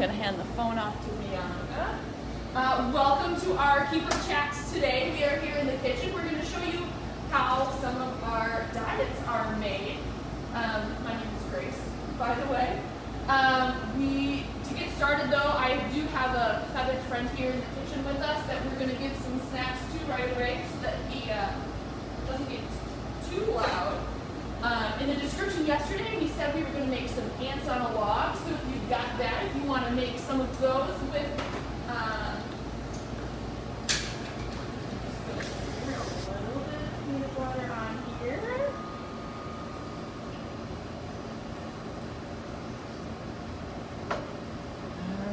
gonna hand the phone off to Bianca. Welcome to our Keeper Chats today. We are here in the kitchen. We're gonna show you how some of our diets are made. My name is Grace, by the way. To get started though, I do have a feathered friend here in the kitchen with us that we're gonna give some snacks to right away so that he doesn't get too loud. In the description yesterday, we said we were going to make some ants on a log. So if you've got that, if you want to make some of those with, just go here, a little bit of peanut butter on here.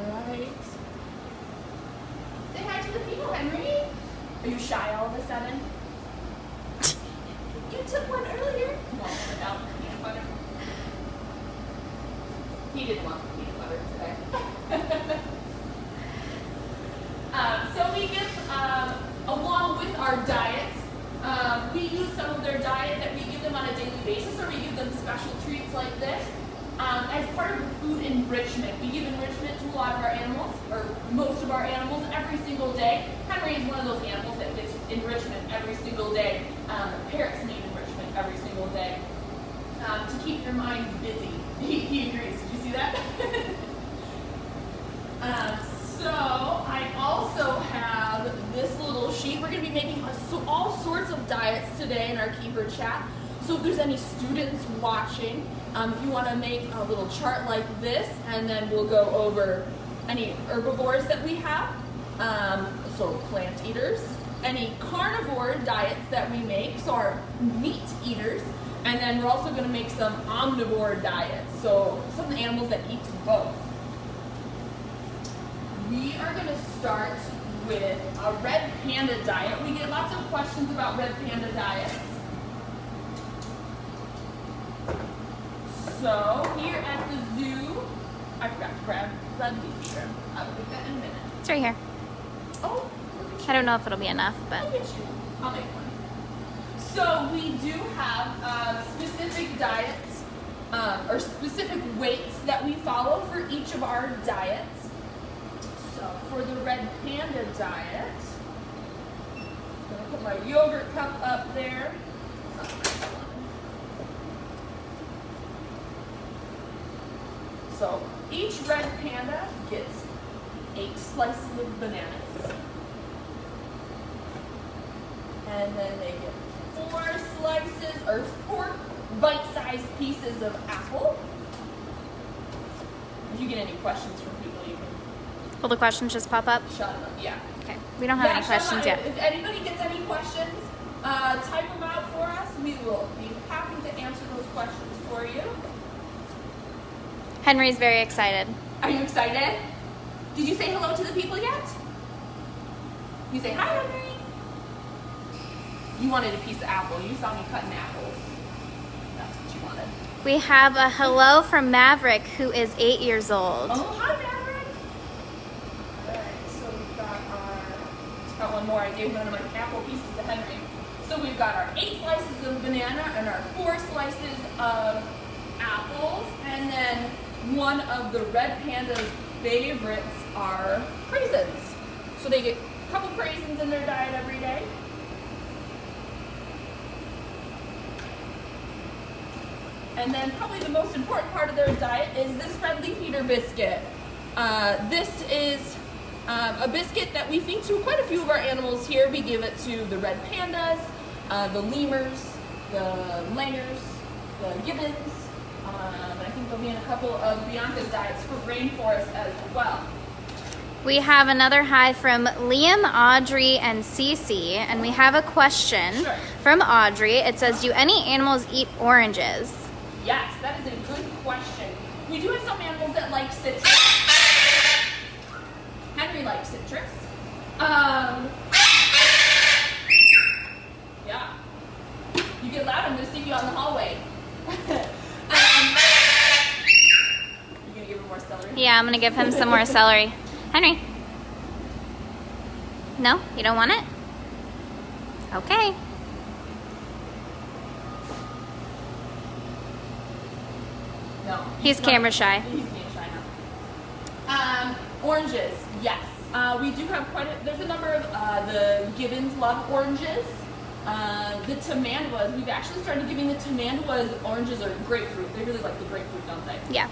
All right. Say hi to the people, Henry. Are you shy all of a sudden? You took one earlier. No, without peanut butter. He didn't want peanut butter today. So we give, along with our diets, we use some of their diet that we give them on a daily basis, or we give them special treats like this. As part of the food enrichment, we give enrichment to a lot of our animals, or most of our animals, every single day. Henry is one of those animals that gets enrichment every single day. Parrots need enrichment every single day to keep their minds busy. He agrees. Did you see that? So I also have this little sheet. We're going to be making all sorts of diets today in our Keeper Chat. So if there's any students watching, if you want to make a little chart like this, and then we'll go over any herbivores that we have, so plant eaters, any carnivore diets that we make, so our meat eaters, and then we're also going to make some omnivore diets, so some animals that eat both. We are going to start with a red panda diet. We get lots of questions about red panda diets. So here at the zoo, I forgot to grab red leaf shrimp. I'll put that in a minute. It's right here. Oh, I don't know if it'll be enough, but I'll get you. I'll make one. So we do have specific diets or specific weights that we follow for each of our diets. So for the red panda diet, I'm gonna put my yogurt cup up there. So each red panda gets 8 slices of bananas. And then they get 4 slices, or 4 bite-sized pieces of apple. If you get any questions from people, you can will the questions just pop up? shut them up. Yeah. Okay. We don't have any questions yet. If anybody gets any questions, type them out for us. We will be happy to answer those questions for you. Henry's very excited. Are you excited? Did you say hello to the people yet? You say, hi, Henry. You wanted a piece of apple. You saw me cutting apples. That's what you wanted. We have a hello from Maverick, who is 8 years old. Oh, hi, Maverick. All right, so we've got one more. I gave one of my apple pieces to Henry. So we've got our 8 slices of banana and our 4 slices of apples. And then one of the red panda's favorites are craisins. So they get a couple craisins in their diet every day. And then probably the most important part of their diet is this red leaf eater biscuit. This is a biscuit that we feed to quite a few of our animals here. We give it to the red pandas, the lemurs, the langurs, the gibbons, and I think there'll be in a couple of Bianca's diets for rainforest as well. We have another hi from Liam, Audrey, and Cece, and we have a question from Audrey. It says, do any animals eat oranges? Yes, that is a good question. We do have some animals that like citrus. Henry likes citrus. Yeah. You get loud, I'm going to see you out in the hallway. You going to give him more celery? Yeah, I'm going to give him some more celery. Henry? No? You don't want it? Okay. No. He's camera shy. He's camera shy now. Oranges, yes. We do have there's a number of, the Gibbons love oranges. The tamanduas, we've actually started giving the tamanduas oranges or grapefruit. They really like the grapefruit, don't they? Yeah.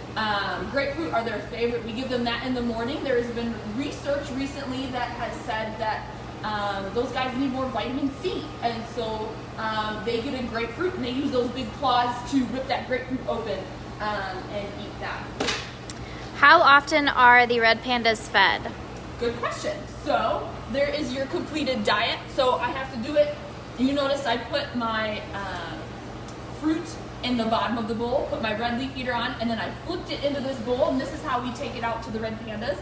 Grapefruit are their favorite. We give them that in the morning. There has been research recently that has said that those guys need more vitamin C. And so they get a grapefruit and they use those big claws to rip that grapefruit open and eat that. How often are the red pandas fed? Good question. So there is your completed diet. So I have to do it. You notice I put my fruit in the bottom of the bowl, put my red leaf eater on, and then I flipped it into this bowl, and this is how we take it out to the red pandas.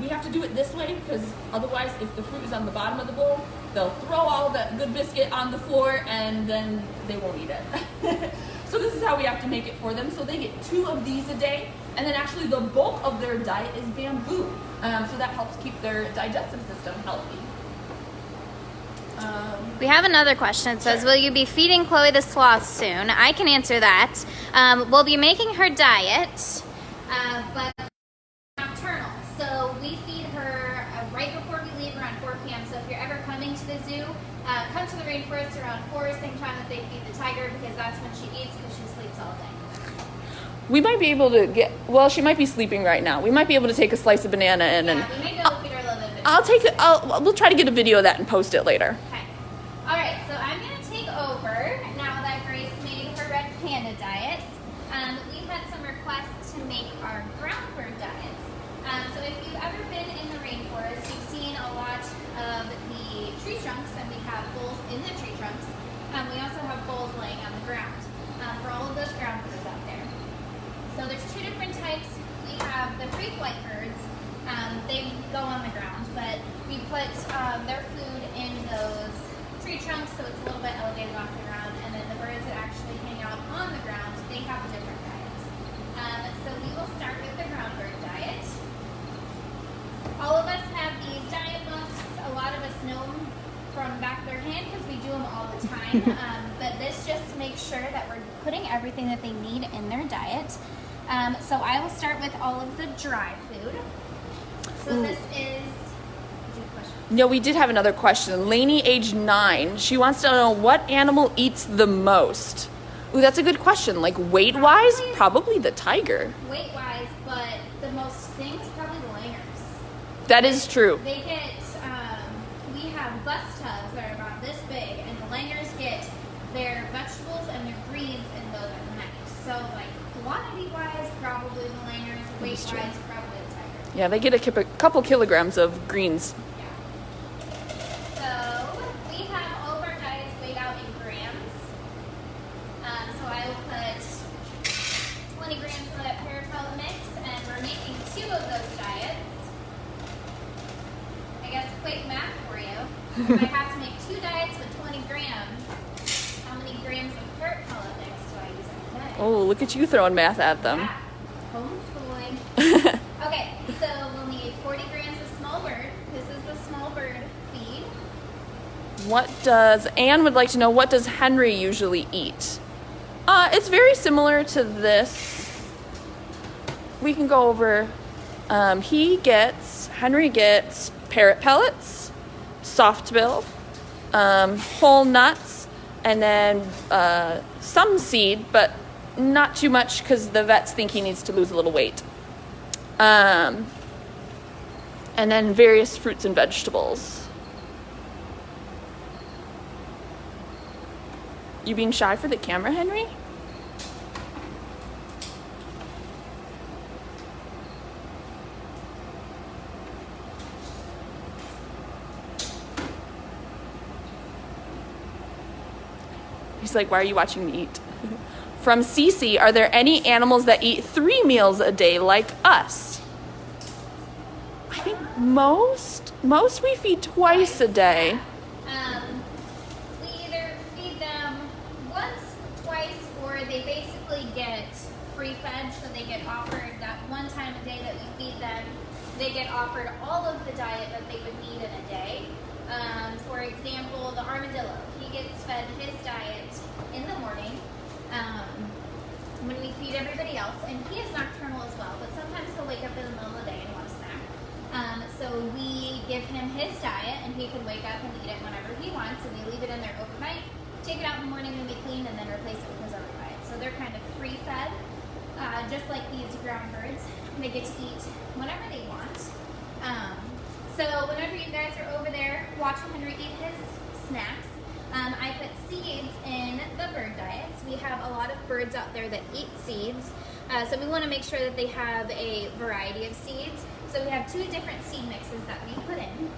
We have to do it this way because otherwise if the fruit is on the bottom of the bowl, they'll throw all that good biscuit on the floor and then they won't eat it. So this is how we have to make it for them. So they get 2 of these a day, and then actually the bulk of their diet is bamboo. So that helps keep their digestive system healthy. We have another question. It says, Sure. will you be feeding Chloe the sloth soon? I can answer that. We'll be making her diet, but nocturnal. So we feed her right before we leave around 4 p.m. So if you're ever coming to the zoo, come to the rainforest around 4, same time that they feed the tiger, because that's when she eats because she sleeps all day. We might be able to she might be sleeping right now. We might be able to take a slice of banana in Yeah, and we may be able to feed her a little bit. we'll try to get a video of that and post it later. Okay. All right, so I'm going to take over now that Grace made her red panda diet. We've had some requests to make our brown bird diets. So if you've ever been in the rainforest, you've seen a lot of the tree trunks, and we have bowls in the tree trunks. We also have bowls laying on the ground for all of those ground birds out there. So there's 2 different types. We have the free flight birds. They go on the ground, but we put their food in those tree trunks, so it's a little bit elevated off the ground. And then the birds that actually hang out on the ground, they have a different diet. So we will start with the ground bird diet. All of us have these diet books. A lot of us know them from the back of their hand because we do them all the time. But this just to make sure that we're putting everything that they need in their diet. So I will start with all of the dry food. So this is. No, we did have another question. Lainey, age 9, she wants to know what animal eats the most. Ooh, that's a good question. Like weight-wise, probably the tiger. Weight-wise, but the most things probably the langurs. That is true. They get. We have bus tubs that are about this big, and the langurs get their vegetables and their greens in those at night. So, like quantity-wise, probably the langurs. Weight-wise, probably the tiger. Yeah, they get a couple kilograms of greens. So we have all of our diets weighed out in grams. So I will put 20 grams of that parapellet mix, and we're making 2 of those diets. I guess quick math for you. If I have to make 2 diets with 20 grams, how many grams of parapellet mix do I use in a day? Oh, look at you throwing math at them. Yeah. Homeschooling. Okay, so we'll need 40 grams of small bird. This is the small bird feed. Anne would like to know, what does Henry usually eat? It's very similar to this. We can go over, Henry gets parrot pellets, soft bill, whole nuts, and then some seed, but not too much because the vets think he needs to lose a little weight. And then various fruits and vegetables. You being shy for the camera, Henry? He's like, why are you watching me eat? From Cece, are there any animals that eat 3 meals a day like us? I think most we feed twice a day. We either feed them once, twice, or they basically get free fed, so they get offered that one time a day that we feed them. They get offered all of the diet that they would need in a day. For example, the armadillo, he gets fed his diet in the morning when we feed everybody else, and he is nocturnal as well, but sometimes he'll wake up in the middle of the day and want a snack. we give him his diet, and he can wake up and eat it whenever he wants, and we leave it in there overnight, take it out in the morning when we clean, and then replace it with his other diet. So they're kind of free-fed, just like these ground birds. They get to eat whenever they want. So whenever you guys are over there watching Henry eat his snacks, I put seeds in the bird diets. We have a lot of birds out there that eat seeds, so we want to make sure that they have a variety of seeds. So we have 2 different seed mixes that we put in.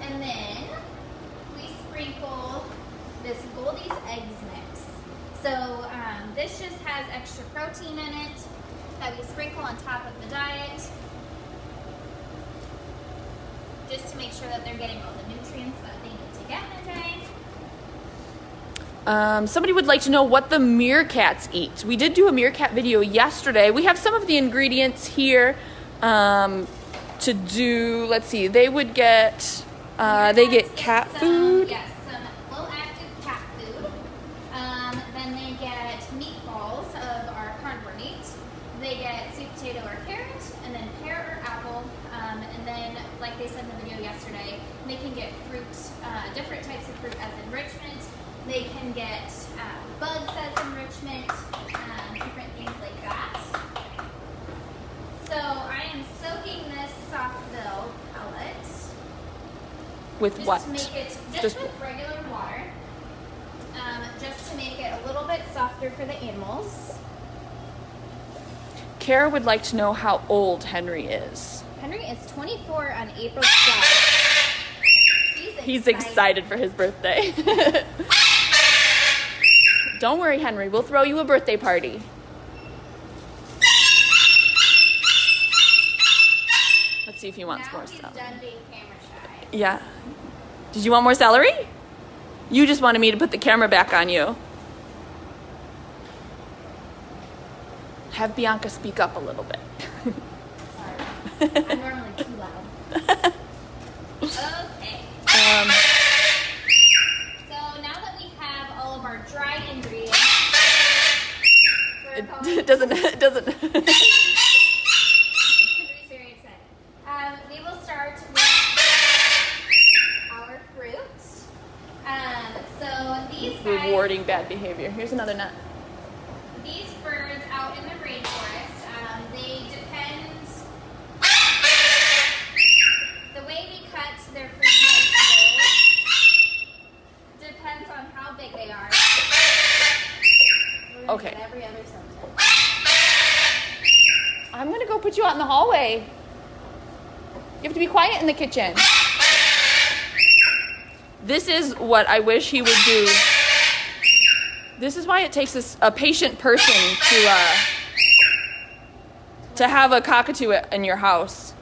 And then we sprinkle this Goldie's Eggs mix. So this just has extra protein in it that we sprinkle on top of the diet, just to make sure that they're getting all the nutrients that they need to get in a day. Somebody would like to know what the meerkats eat. We did do a meerkat video yesterday. We have some of the ingredients here to do. Let's see. They would get they get cat food. Yes, some low-active cat food. Then they get meatballs of our carnivore meat. They get sweet potato or carrot, and then pear or apple. And then, like they said in the video yesterday, they can get fruit, different types of fruit as enrichment. They can get bugs as enrichment, different things like that. So I am soaking this Softville pellet. With Just what? to make it, just with regular water. Just to make it a little bit softer for the animals. Kara would like to know how old Henry is. Henry is 24 on April 12th. He's excited for his birthday. Don't worry, Henry. We'll throw you a birthday party. Let's see if he wants Now more he's celery. done being camera shy. Yeah. Did you want more celery? You just wanted me to put the camera back on you. Have Bianca speak up a little bit. Sorry. I'm normally too loud. Okay. So now that we have all of our dried ingredients, It doesn't. Henry's very excited. We will start with our fruits. So these guys, Rewarding bad behavior. Here's another nut. these birds out in the rainforest, they depend, the way we cut their fruit and vegetables depends on how big they are. We're gonna Okay. get every other sentence. I'm gonna go put you out in the hallway. You have to be quiet in the kitchen. This is what I wish he would do. This is why it takes a patient person to have a cockatoo in your house.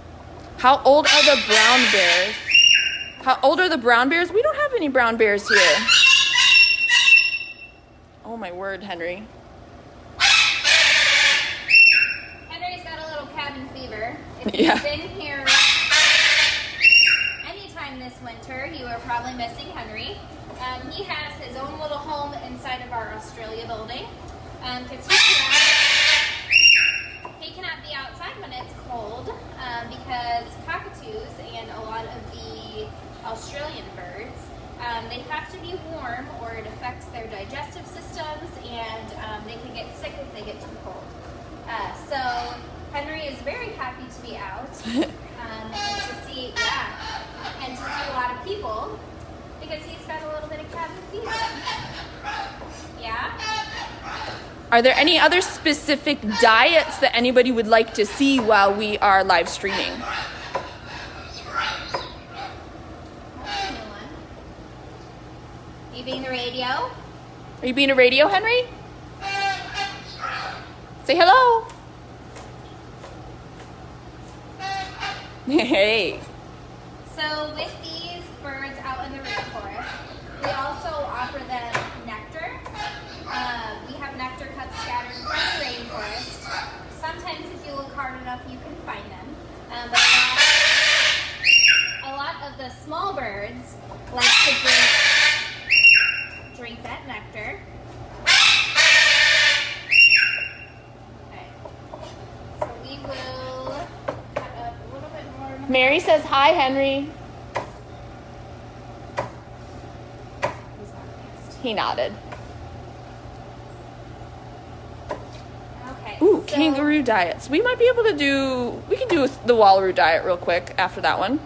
How old are the brown bears? How old are the brown bears? We don't have any brown bears here. Oh my word, Henry. Henry's got a little cabin fever. If Yeah. you've been here anytime this winter, you are probably missing Henry. He has his own little home inside of our Australia building because he cannot be outside when it's cold because cockatoos and a lot of the Australian birds, they have to be warm or it affects their digestive systems and they can get sick if they get too cold. So Henry is very happy to be out and to see a lot of people because he's got a little bit of cabin fever. Yeah? Are there any other specific diets that anybody would like to see while we are live streaming? That's a new one. You being the radio? Are you being a radio, Henry? Say hello. Hey. So with these birds out in the rainforest, we also offer them nectar. We have nectar cups scattered from the rainforest. Sometimes if you look hard enough, you can find them. But a lot of the small birds like to drink that nectar. Okay. So we will cut up a little Mary says hi, Henry. He nodded. Okay. Ooh, so- kangaroo diets. We might be able to do, we can do the Wallaroo diet real quick after that one.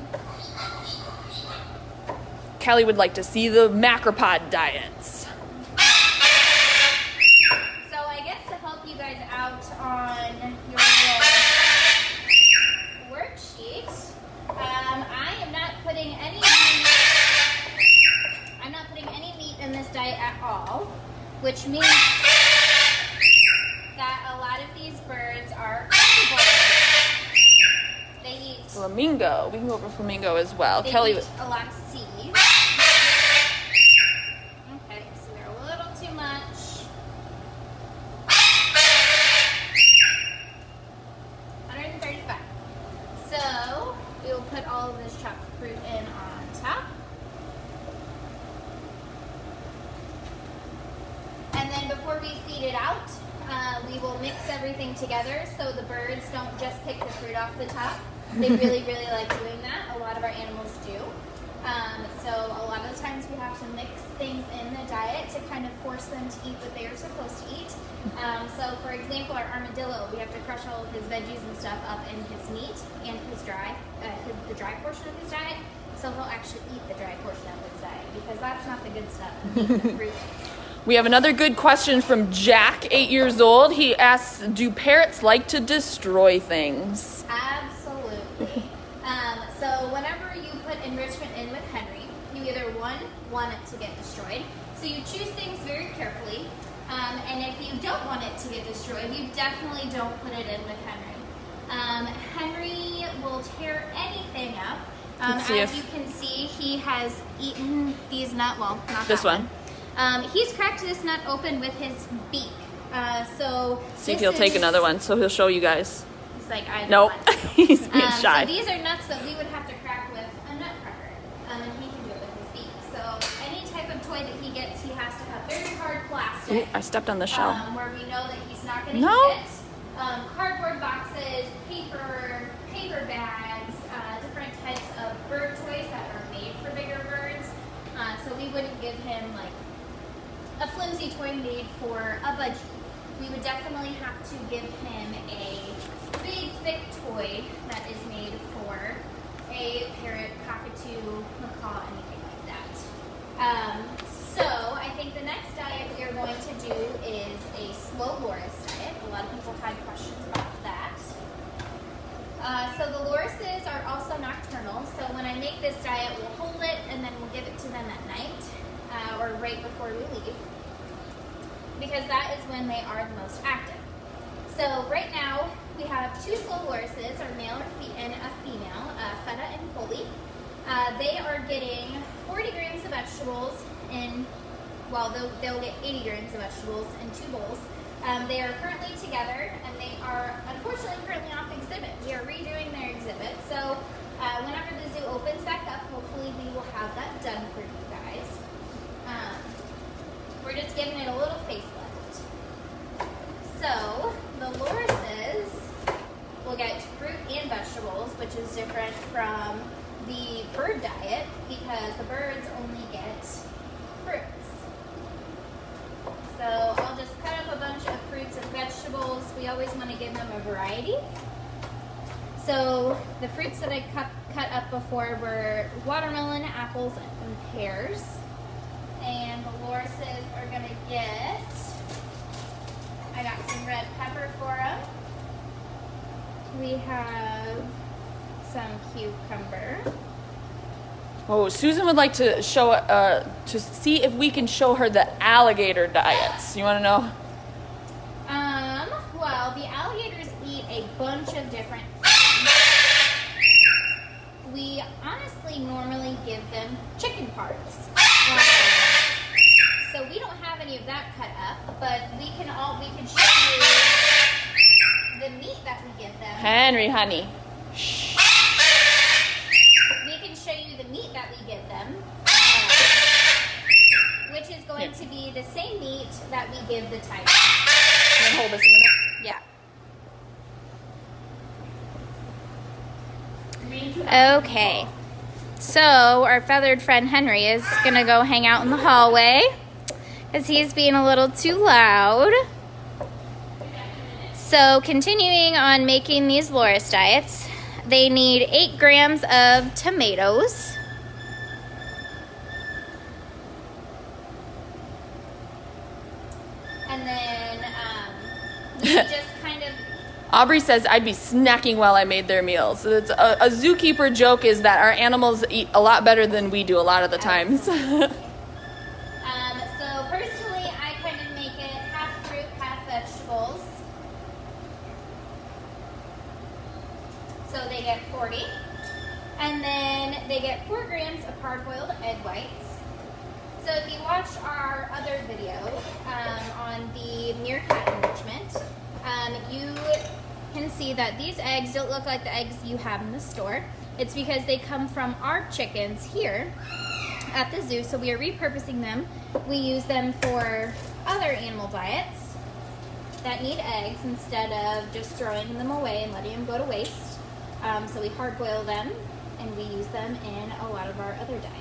Kelly would like to see the macropod diets. So I guess to help you guys out on your little worksheet, I am not putting any meat in this diet at all, which means that a lot of these birds are carnivores. They eat Flamingo. We can go over flamingo as well. They Kelly, eat a lot of seeds. Okay, so they're a little too much. 135. So we will put all of this chopped fruit in on top. And then before we feed it out, we will mix everything together so the birds don't just pick the fruit off the top. They really, really like doing that. A lot of our animals do. So a lot of the times we have to mix things in the diet to kind of force them to eat what they are supposed to eat. So for example, our armadillo, we have to crush all of his veggies and stuff up in his meat and his the dry portion of his diet. So he'll actually eat the dry portion of his diet because that's not the good stuff. The fruit is. we have another good question from Jack, 8 years old. He asks, do parrots like to destroy things? Absolutely. So whenever you put enrichment in with Henry, you either want it to get destroyed. So you choose things very carefully. And if you don't want it to get destroyed, you definitely don't put it in with Henry. Henry will tear anything up. As you can see, he has eaten these nuts. Well, not This that one. He's cracked this nut open with his beak. So See if this he'll take is- another one, so he'll show you guys. He's like, I don't Nope, want to. he's being shy. So these are nuts that we would have to crack with a nutcracker, and he can do it with his beak. So any type of toy that he gets, he has to have very hard plastic. Ooh, I stepped on the shell. Where we know that he's not going to No. eat it. Cardboard boxes, paper bags, different types of bird toys that are made for bigger birds. So we wouldn't give him like a flimsy toy made for a budgie. We would definitely have to give him a big, thick toy that is made for a parrot, cockatoo, macaw, anything like that. So I think the next diet we are going to do is a slow loris diet. A lot of people had questions about that. So the lorises are also nocturnal. So when I make this diet, we'll hold it and then we'll give it to them at night or right before we leave, because that is when they are the most active. So right now we have 2 slow lorises, a male and a female, Feta and Coley. They are getting 40 grams of vegetables in, well, they'll get 80 grams of vegetables in 2 bowls. They are currently together, and they are unfortunately currently off exhibit. We are redoing their exhibit, so whenever the zoo opens back up, hopefully we will have that done for you guys. We're just giving it a little facelift. So the lorises will get fruit and vegetables, which is different from the bird diet because the birds only get fruits. So I'll just cut up a bunch of fruits and vegetables. We always want to give them a variety. So the fruits that I cut up before were watermelon, apples, and pears. And the lorises are going to get, I got some red pepper for them. We have some cucumber. Oh, Susan would like to show, to see if we can show her the alligator diets. You want to know? Well, the alligators eat a bunch of different things. We honestly normally give them chicken parts. So we don't have any of that cut up, but we can show you the meat that we give them. Henry, honey. Shh. We can show you the meat that we give them, which is going to be the same meat that we give the tiger. Can you hold this a minute? Yeah. Green to have Okay. So our feathered friend Henry is gonna go hang out in the hallway because he's being a little too loud. So continuing on making these Loris diets, they need 8 grams of tomatoes. And then you just kind of... Aubrey says I'd be snacking while I made their meals. So it's a zookeeper joke is that our animals eat a lot better than we do a lot of the times. So personally, I kind of make it half fruit, half vegetables. So they get 40. And then they get 4 grams of hard-boiled egg whites. So if you watch our other video on the meerkat enrichment, you can see that these eggs don't look like the eggs you have in the store. It's because they come from our chickens here at the zoo, so we are repurposing them. We use them for other animal diets that need eggs instead of just throwing them away and letting them go to waste. So we hard boil them and we use them in a lot of our other diets.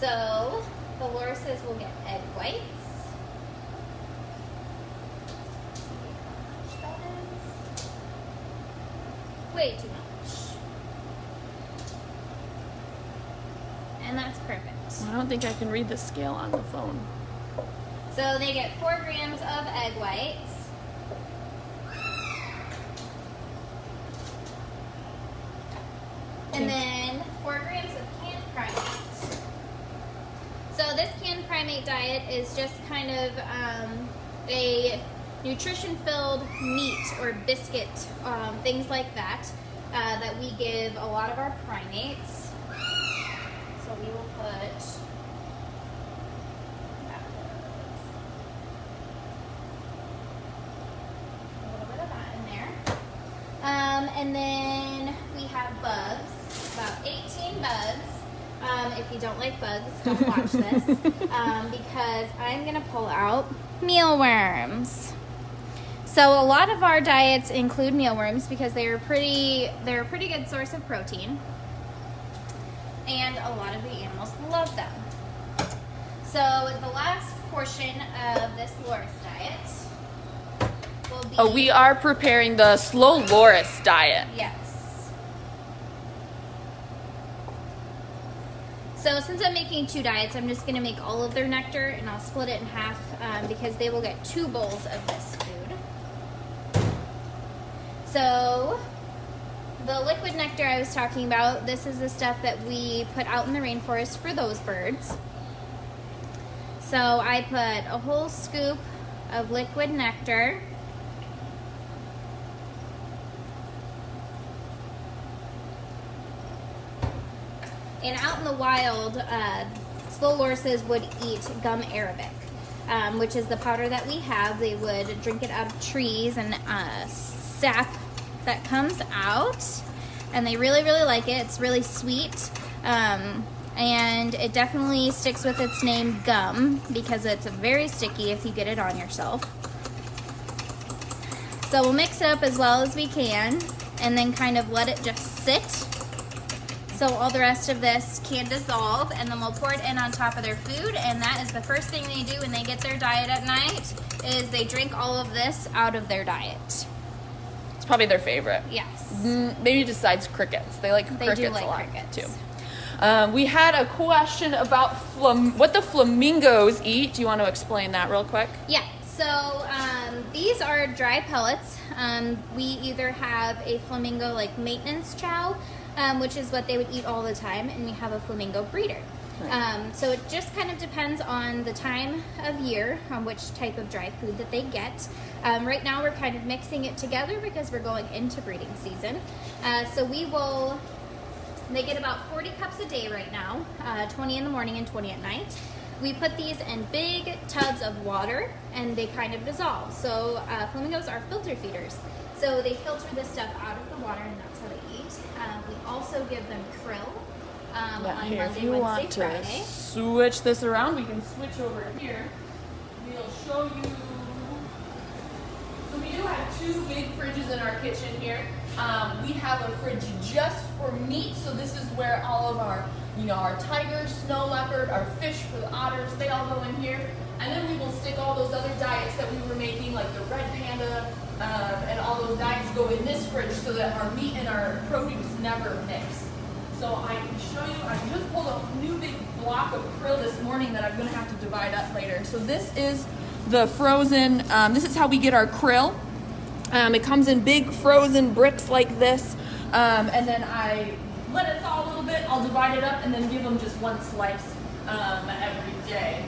So the Lorises will get egg whites. Way too much. And that's perfect. I don't think I can read the scale on the phone. So they get 4 grams of egg whites. And then 4 grams of canned primates. So this canned primate diet is just kind of a nutrition-filled meat or biscuit, things like that, that we give a lot of our primates. So we will put a little bit of that in there. And then we have bugs, about 18 bugs. If you don't like bugs, don't watch this, because I'm gonna pull out mealworms. So a lot of our diets include mealworms because they're a pretty good source of protein, and a lot of the animals love them. So the last portion of this Loris diet will be... Oh, we are preparing the slow Loris diet. Yes. So since I'm making 2 diets, I'm just going to make all of their nectar, and I'll split it in half because they will get 2 bowls of this food. So the liquid nectar I was talking about, this is the stuff that we put out in the rainforest for those birds. So I put a whole scoop of liquid nectar. And out in the wild, slow Lorises would eat gum arabic, which is the powder that we have. They would drink it out of trees and sap that comes out, and they really, really like it. It's really sweet, and it definitely sticks with its name, gum, because it's very sticky if you get it on yourself. So we'll mix it up as well as we can, and then kind of let it just sit. So all the rest of this can dissolve, and then we'll pour it in on top of their food, and that is the first thing they do when they get their diet at night, is they drink all of this out of their diet. It's probably their favorite. Yes. Maybe besides crickets. They like crickets do like a lot crickets. too. We had a question about what the flamingos eat. Do you want to explain that real quick? Yeah, so these are dry pellets. We either have a flamingo like maintenance chow, which is what they would eat all the time, and we have a flamingo breeder. Right. So it just kind of depends on the time of year, on which type of dry food that they get. Right now we're kind of mixing it together because we're going into breeding season. So they get about 40 cups a day right now, 20 in the morning and 20 at night. We put these in big tubs of water, and they kind of dissolve. So flamingos are filter feeders. So they filter this stuff out of the water, and that's how they eat. We also give them krill on Here, if Monday, you Wednesday, want to Friday. switch this around, we can switch over here. We'll show you. So we do have two big fridges in our kitchen here. We have a fridge just for meat, so this is where all of our, our tiger, snow leopard, our fish for the otters, they all go in here. And then we will stick all those other diets that we were making, like the red panda, and all those diets go in this fridge so that our meat and our produce never mix. So I can show you, I just pulled a new big block of krill this morning that I'm gonna have to divide up later. So this is the frozen, this is how we get our krill. It comes in big frozen bricks like this, and then I let it thaw a little bit, I'll divide it up and then give them just one slice every day.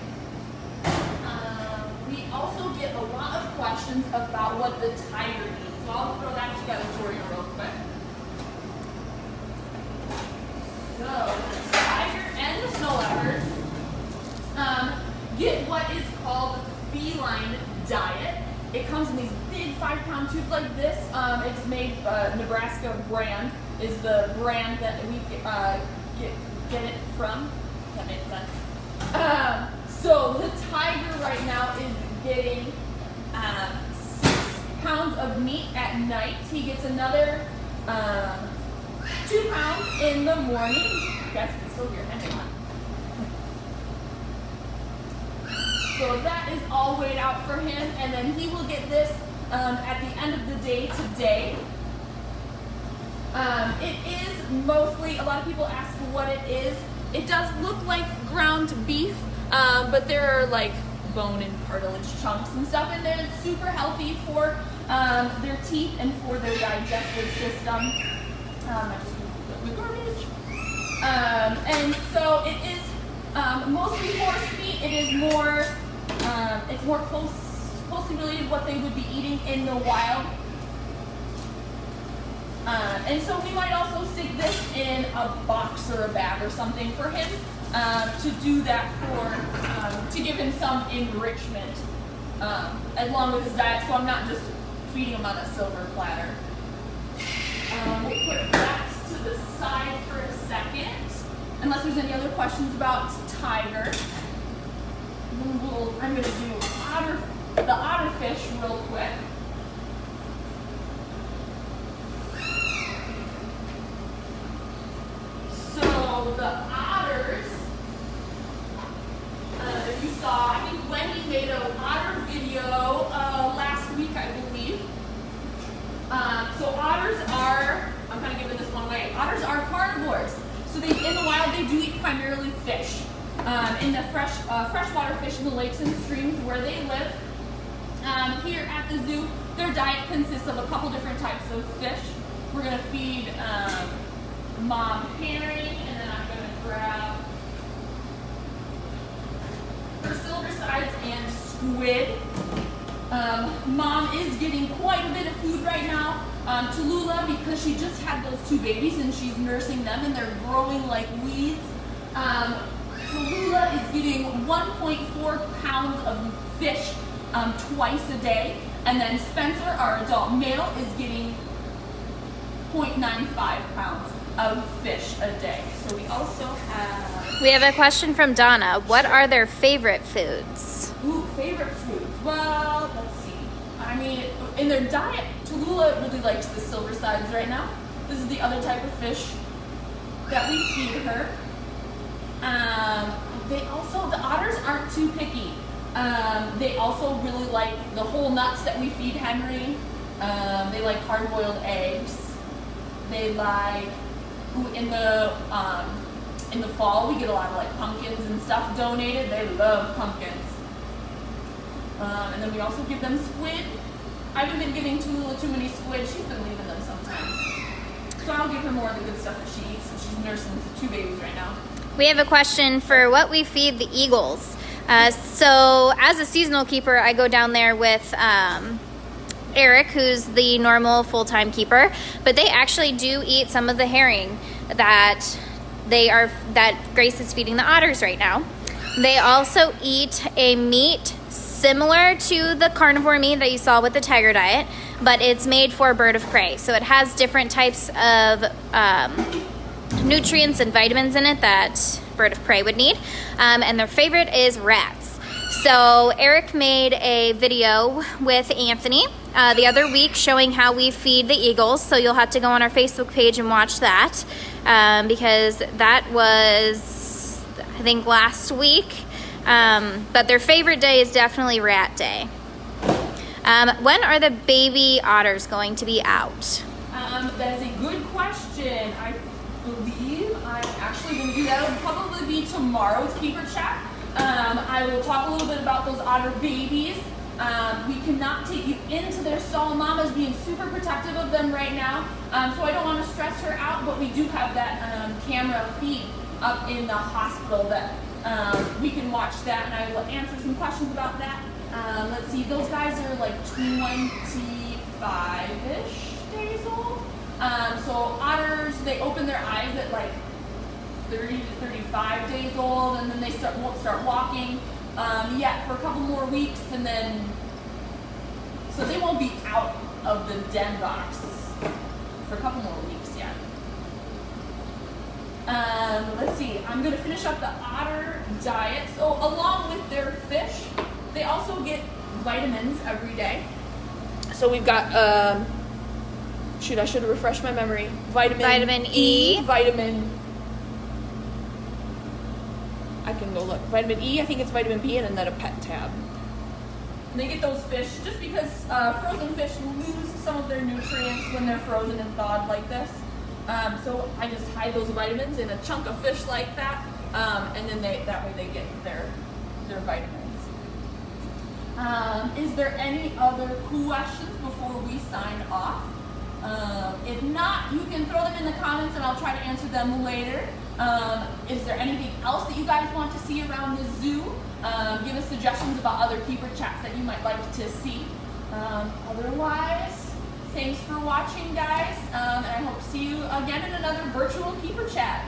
We also get a lot of questions about what the tiger eats, so I'll throw that together for you real quick. So, the tiger and the snow leopard get what is called feline diet. It comes in these big 5-pound tubes like this. It's made, Nebraska brand is the brand that we get it from. That makes sense. So the tiger right now is getting 6 pounds of meat at night. He gets another 2 pounds in the morning. You guys can still hear Henry. So that is all weighed out for him, and then he will get this at the end of the day today. It is mostly, a lot of people ask what it is. It does look like ground beef, but there are like bone and cartilage chunks and stuff in there. It's super healthy for their teeth and for their digestive system. I just put the garbage. And so it is mostly horse meat. It is more, it's more closely related to what they would be eating in the wild. And so we might also stick this in a box or a bag or something for him to do that for, to give him some enrichment along with his diet, so I'm not just feeding him on a silver platter. We'll put that to the side for a second, unless there's any other questions about tiger. Then I'm going to do the otter fish real quick. So the otters, if you saw, I think Wendy made an otter video last week, I believe. So otters are, I'm kind of giving this one away, otters are carnivores. So they, in the wild, they do eat primarily fish. In the freshwater fish in the lakes and streams where they live. Here at the zoo, their diet consists of a couple different types of fish. We're going to feed mom herring, and then I'm going to grab her silver sides and squid. Mom is getting quite a bit of food right now. Tallulah, because she just had those 2 babies and she's nursing them and they're growing like weeds. Tallulah is getting 1.4 pounds of fish twice a day. And then Spencer, our adult male, is getting 0.95 pounds of fish a day. So we also have... We have a question from Donna. What are their favorite foods? Ooh, favorite foods. Well, let's see. I mean, in their diet, Tallulah really likes the silver sides right now. This is the other type of fish that we feed her. They also, the otters aren't too picky. They also really like the whole nuts that we feed Henry. They like hard-boiled eggs. They like, in the fall we get a lot of like pumpkins and stuff donated. They love pumpkins. And then we also give them squid. I haven't been giving Tallulah too many squid. She's been leaving them sometimes. So I'll give her more of the good stuff that she eats. She's nursing 2 babies right now. We have a question for what we feed the eagles. So as a seasonal keeper, I go down there with Eric, who's the normal full-time keeper, but they actually do eat some of the herring that Grace is feeding the otters right now. They also eat a meat similar to the carnivore meat that you saw with the tiger diet, but it's made for bird of prey. So it has different types of nutrients and vitamins in it that bird of prey would need. And their favorite is rats. So Eric made a video with Anthony the other week showing how we feed the eagles. So you'll have to go on our Facebook page and watch that because that was, I think, last week. But their favorite day is definitely rat day. When are the baby otters going to be out? That's a good question. I believe I'm actually going to do that. It'll probably be tomorrow's keeper chat. I will talk a little bit about those otter babies. We cannot take you into their stall. Mama's being super protective of them right now, so I don't want to stress her out, but we do have that camera feed up in the hospital that we can watch that, and I will answer some questions about that. Let's see, those guys are like 25-ish days old. So otters, they open their eyes at like 30 to 35 days old, and then they won't start walking yet for a couple more weeks, and then so they won't be out of the den box for a couple more weeks yet. Let's see, I'm going to finish up the otter diet. So along with their fish, they also get vitamins every day. So we've got shoot, I should have refreshed my memory. Vitamin E, I can go look. Vitamin E, I think it's vitamin B, and then a pet tab. And they get those fish just because frozen fish lose some of their nutrients when they're frozen and thawed like this. So I just hide those vitamins in a chunk of fish like that, and then that way they get their vitamins. Is there any other questions before we sign off? If not, you can throw them in the comments and I'll try to answer them later. Is there anything else that you guys want to see around the zoo? Give us suggestions about other keeper chats that you might like to see. Otherwise, thanks for watching, guys, and I hope to see you again in another virtual keeper chat.